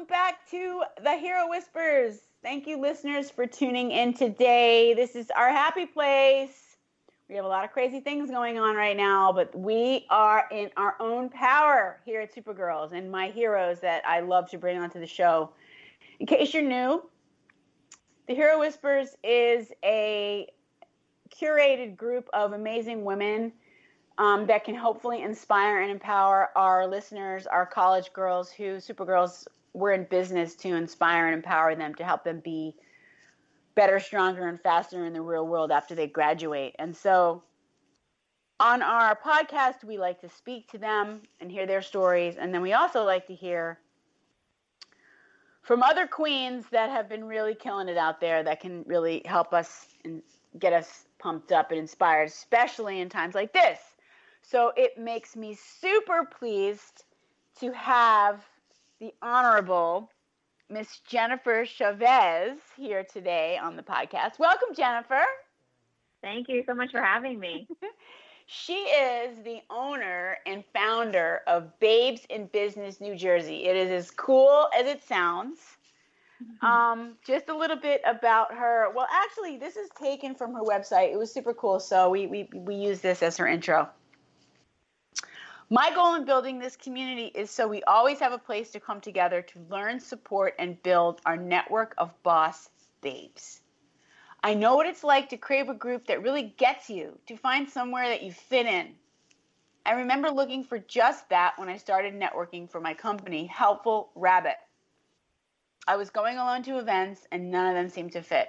welcome back to the Hero Whispers. Thank you, listeners, for tuning in today. This is our happy place. We have a lot of crazy things going on right now, but we are in our own power here at Supergirls, and my heroes that I love to bring onto the show. In case you're new, the Hero Whispers is a curated group of amazing women that can hopefully inspire and empower our listeners, our college girls who Supergirls, we're in business to inspire and empower them to help them be better, stronger, and faster in the real world after they graduate. And so on our podcast, we like to speak to them and hear their stories. And then we also like to hear from other queens that have been really killing it out there that can really help us and get us pumped up and inspired, especially in times like this. So it makes me super pleased to have the Honorable Miss Jennifer CHAVEZ here today on the podcast. Welcome, Jennifer. Thank you so much for having me. She is the owner and founder of Babes in Business, New Jersey. It is as cool as it sounds. Just a little bit about her. Well, actually, this is taken from her website. It was super cool, so we use this as her intro. My goal in building this community is so we always have a place to come together to learn, support, and build our network of boss babes. I know what it's like to crave a group that really gets you, to find somewhere that you fit in. I remember looking for just that when I started networking for my company, Helpful Rabbit. I was going alone to events and none of them seemed to fit.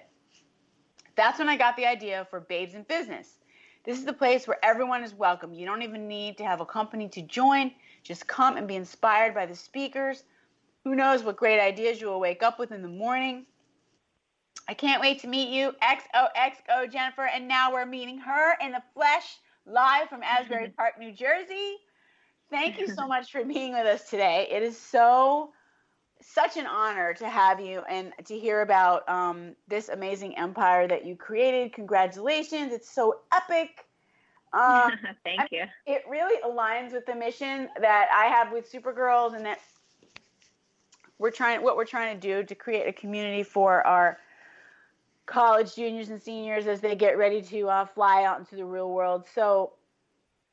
That's when I got the idea for Babes in Business. This is the place where everyone is welcome. You don't even need to have a company to join. Just come and be inspired by the speakers. Who knows what great ideas you will wake up with in the morning. I can't wait to meet you, XOXO Jennifer. And now we're meeting her in the flesh, live from Asbury Park, New Jersey. Thank you so much for being with us today. It is such an honor to have you and to hear about this amazing empire that you created. Congratulations. It's so epic. Thank you. It really aligns with the mission that I have with Supergirls, and that what we're trying to do to create a community for our college juniors and seniors as they get ready to fly out into the real world. So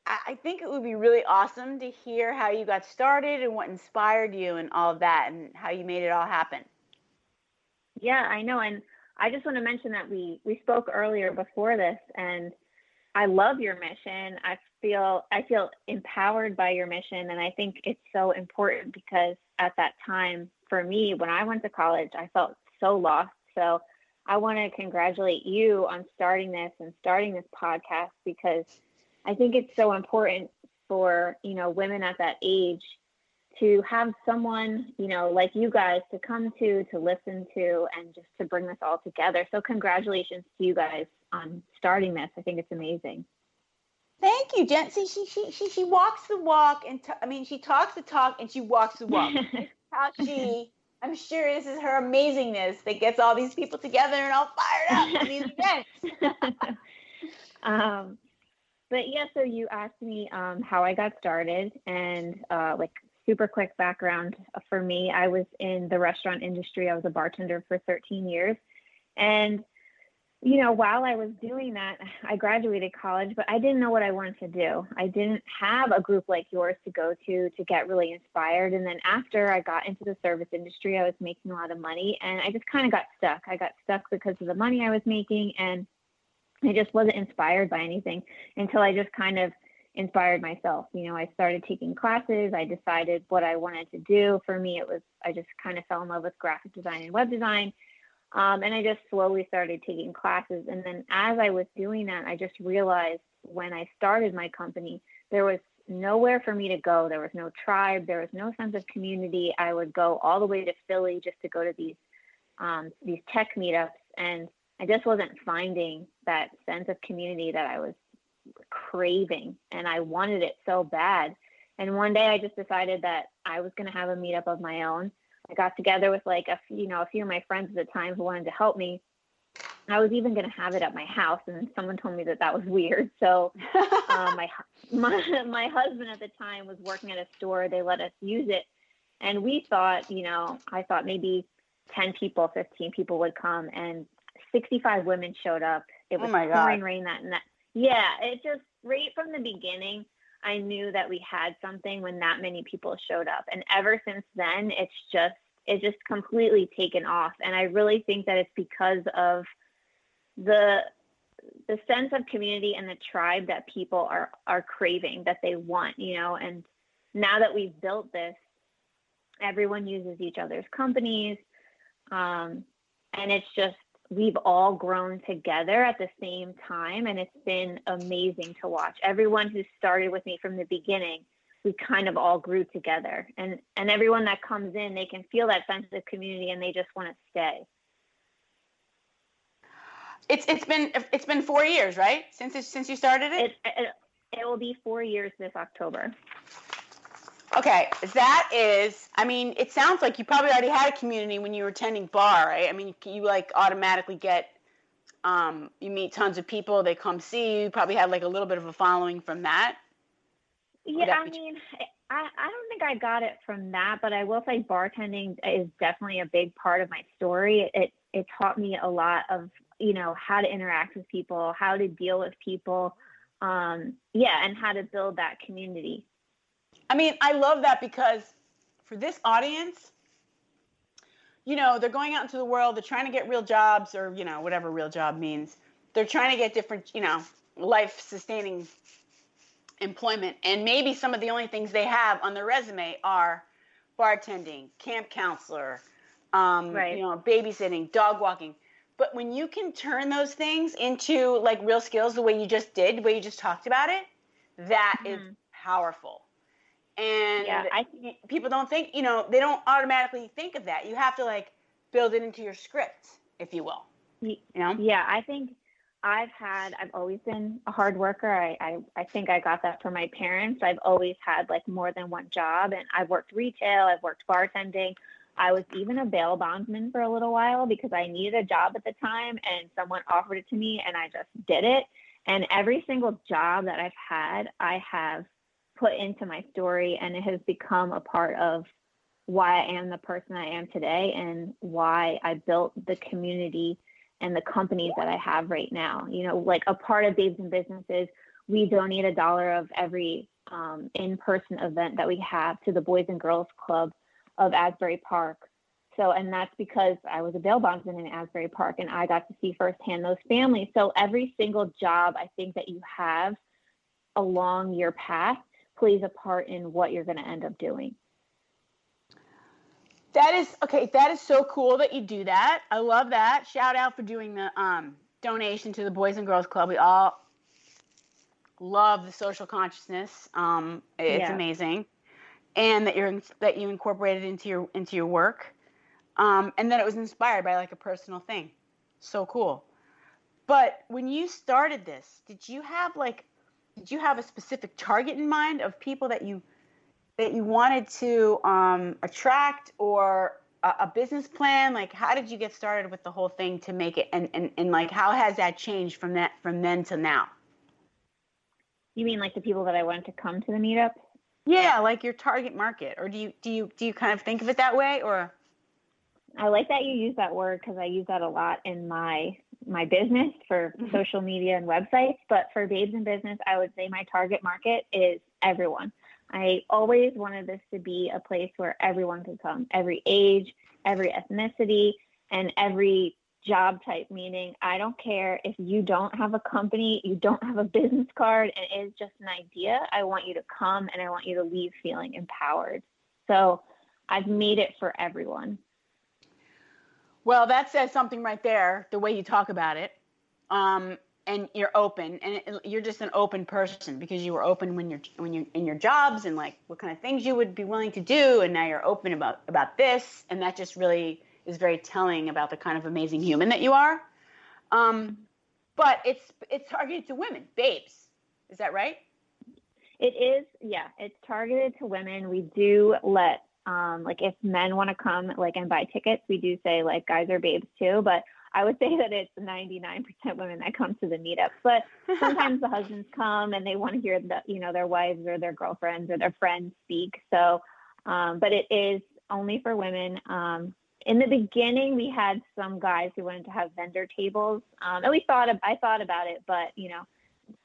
I think it would be really awesome to hear how you got started and what inspired you and all of that and how you made it all happen. Yeah, I know. And I just want to mention that we spoke earlier before this, and I love your mission. I feel empowered by your mission. And I think it's so important because at that time for me, when I went to college, I felt so lost. So I want to congratulate you on starting this podcast, because I think it's so important for, women at that age to have someone, like you guys to come to listen to, and just to bring this all together. So congratulations to you guys on starting this. I think it's amazing. Thank you, Jen. See, she walks the walk and she talks the talk and she walks the walk. How I'm sure this is her amazingness that gets all these people together and all fired up for these events. But yeah, so you asked me how I got started, and super quick background for me. I was in the restaurant industry. I was a bartender for 13 years. And, while I was doing that, I graduated college, but I didn't know what I wanted to do. I didn't have a group like yours to go to get really inspired. And then after I got into the service industry, I was making a lot of money, and I just kind of got stuck. I got stuck because of the money I was making, and I just wasn't inspired by anything until I just kind of inspired myself. I started taking classes. I decided what I wanted to do. For me, I just kind of fell in love with graphic design and web design. And I just slowly started taking classes. And then as I was doing that, I just realized when I started my company, there was nowhere for me to go. There was no tribe. There was no sense of community. I would go all the way to Philly just to go to these tech meetups. And I just wasn't finding that sense of community that I was craving, and I wanted it so bad. And one day I just decided that I was going to have a meetup of my own. I got together with a few of my friends at the time who wanted to help me. I was even going to have it at my house, and then someone told me that was weird. So my husband at the time was working at a store. They let us use it. And we thought, I thought maybe 10 people, 15 people would come, and 65 women showed up. It Oh was my pouring God. rain that night. Yeah, it just, right from the beginning, I knew that we had something when that many people showed up. And ever since then, it's just completely taken off. And I really think that it's because of the sense of community and the tribe that people are craving, that they want, and now that we've built this, everyone uses each other's companies. And it's just, we've all grown together at the same time. And it's been amazing to watch. Everyone who started with me from the beginning, we kind of all grew together. And everyone that comes in, they can feel that sense of community and they just want to stay. It's been 4 years, right? Since you started it? It will be 4 years this October. Okay, that is, I mean, it sounds like you probably already had a community when you were attending bar, right? I mean, you like automatically get, you meet tons of people, they come see you, you probably had like a little bit of a following from that. Yeah, I mean, I don't think I got it from that, but I will say bartending is definitely a big part of my story. It taught me a lot of, how to interact with people, how to deal with people, and how to build that community. I mean, I love that because for this audience, they're going out into the world, they're trying to get real jobs or, whatever real job means. They're trying to get different, life-sustaining employment. And maybe some of the only things they have on their resume are bartending, camp counselor, Right. Babysitting, dog walking. But when you can turn those things into like real skills, the way you just did, the way you just talked about it, that is powerful. And people don't think, they don't automatically think of that. You have to like build it into your script, if you will. Yeah, I think I've always been a hard worker. I think I got that from my parents. I've always had like more than one job, and I've worked retail, I've worked bartending. I was even a bail bondsman for a little while because I needed a job at the time and someone offered it to me and I just did it. And every single job that I've had, I have put into my story, and it has become a part of why I am the person I am today and why I built the community and the companies that I have right now. Like a part of Babes in Business is we donate $1 of every in-person event that we have to the Boys and Girls Club of Asbury Park. So, and that's because I was a bail bondsman in Asbury Park and I got to see firsthand those families. So every single job I think that you have along your path plays a part in what you're going to end up doing. That is so cool that you do that. I love that. Shout out for doing the donation to the Boys and Girls Club. We all love the social consciousness. It's amazing. And that you incorporated into your work. And that it was inspired by like a personal thing. So cool. But when you started this, did you have a specific target in mind of people that you wanted to attract, or a business plan? Like, how did you get started with the whole thing to make it, and like, how has that changed from then to now? You mean like the people that I wanted to come to the meetup? Yeah, like your target market, or do you kind of think of it that way, or? I like that you use that word because I use that a lot in my business for social media and websites. But for Babes in Business, I would say my target market is everyone. I always wanted this to be a place where everyone could come, every age, every ethnicity, and every job type, meaning I don't care if you don't have a company, you don't have a business card, and it is just an idea. I want you to come and I want you to leave feeling empowered. So I've made it for everyone. Well, that says something right there, the way you talk about it. And you're open, and you're just an open person because you were open when you're in your jobs and like what kind of things you would be willing to do, and now you're open about this, and that just really is very telling about the kind of amazing human that you are. But it's targeted to women, babes. Is that right? It is, yeah. It's targeted to women. We do let like if men want to come like and buy tickets, we do say like guys are babes too, but I would say that it's 99% women that come to the meetup. But sometimes the husbands come and they want to hear their wives or their girlfriends or their friends speak. So But it is only for women. In the beginning, we had some guys who wanted to have vendor tables, and I thought about it, but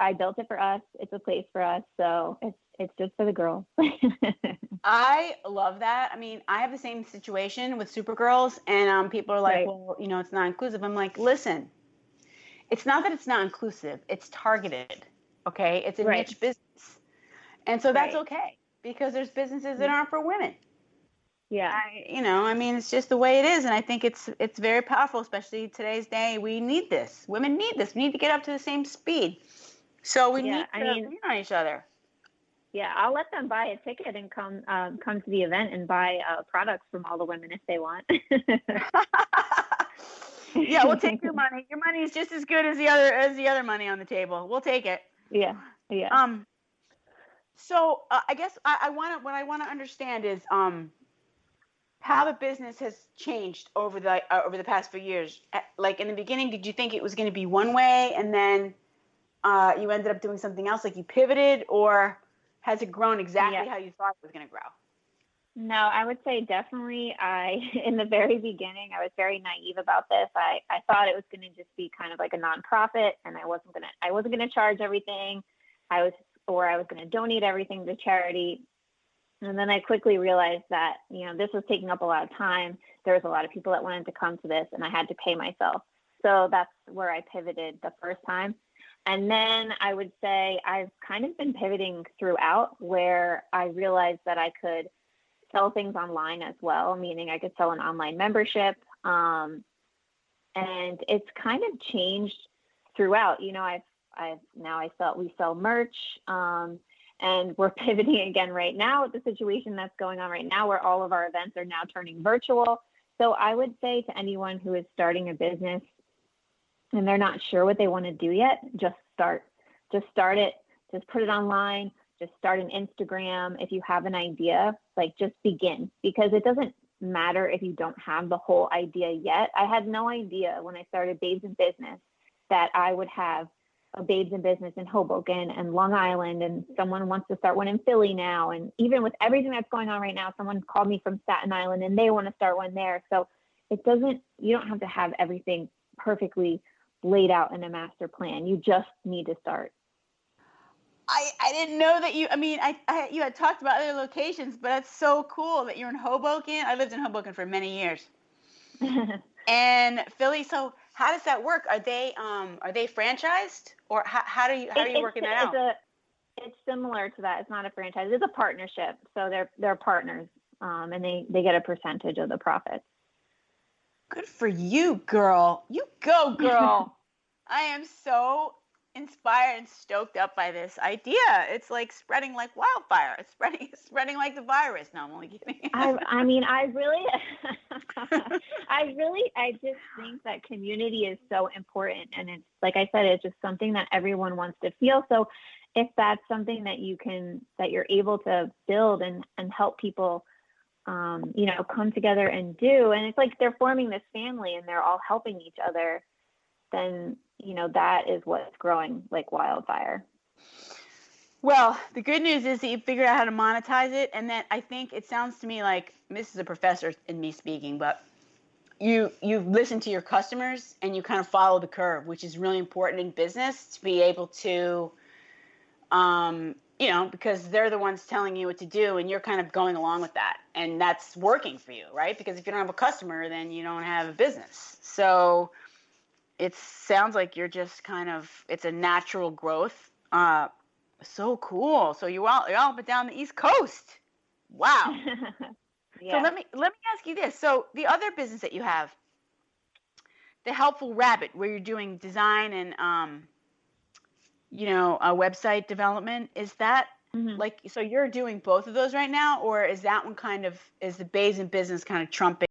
I built it for us. It's a place for us, so it's just for the girls. I love that. I mean, I have the same situation with Supergirls, and people are like, Right. well, it's not inclusive. I'm like, listen, it's not that it's not inclusive. It's targeted. Okay. It's a Right. niche business. And so that's Right. okay because there's businesses that aren't for women. Yeah. I mean, it's just the way it is. And I think it's very powerful, especially today's day. We need this. Women need this. We need to get up to the same speed. So we need to lean on each other. Yeah, I'll let them buy a ticket and come to the event and buy products from all the women if they want. Yeah, we'll take your money. Your money is just as good as the other money on the table. We'll take it. Yeah. Yeah. So I guess what I want to understand is how the business has changed over the past few years. Like in the beginning, did you think it was going to be one way, and then you ended up doing something else? Like you pivoted, or has it grown exactly how you thought it was going to grow? No, I would say definitely. In the very beginning, I was very naive about this. I thought it was going to just be kind of like a nonprofit, and I wasn't gonna charge everything. I was going to donate everything to charity. And then I quickly realized that this was taking up a lot of time. There was a lot of people that wanted to come to this, and I had to pay myself. So that's where I pivoted the first time. And then I would say I've kind of been pivoting throughout, where I realized that I could sell things online as well, meaning I could sell an online membership. And it's kind of changed throughout. We sell merch, and we're pivoting again right now with the situation that's going on right now, where all of our events are now turning virtual. So I would say to anyone who is starting a business and they're not sure what they want to do yet, just start it, just put it online, just start an Instagram. If you have an idea, just begin, because it doesn't matter if you don't have the whole idea yet. I had no idea when I started Babes in Business that I would have a Babes in Business in Hoboken and Long Island, and someone wants to start one in Philly now. And even with everything that's going on right now, someone called me from Staten Island and they want to start one there. So you don't have to have everything perfectly laid out in a master plan. You just need to start. I didn't know that you had talked about other locations, but it's so cool that you're in Hoboken. I lived in Hoboken for many years. And Philly. So how does that work? Are they franchised, or how are you working that out? It's similar to that. It's not a franchise. It's a partnership. So they're partners, and they get a percentage of the profits. Good for you, girl. You go, girl. I am so inspired and stoked up by this idea. It's like spreading like wildfire. It's spreading like the virus. No, I'm only kidding. I just think that community is so important, and it's like I said, it's just something that everyone wants to feel. So if that's something that you're able to build and help people, come together and do, and it's like they're forming this family and they're all helping each other, then that is what's growing like wildfire. Well, the good news is that you figured out how to monetize it, and then I think it sounds to me like, this is a professor in me speaking, but you've listened to your customers and you kind of follow the curve, which is really important in business, to be able to, because they're the ones telling you what to do, and you're kind of going along with that, and that's working for you, right? Because if you don't have a customer, then you don't have a business. So it sounds like you're just it's a natural growth. So cool. So you're all up and down the East Coast. Wow. Yeah. So let me ask you this. So the other business that you have, the Helpful Rabbit, where you're doing design and a website development, is that so you're doing both of those right now, or is that one is the Babes in Business kind of trumping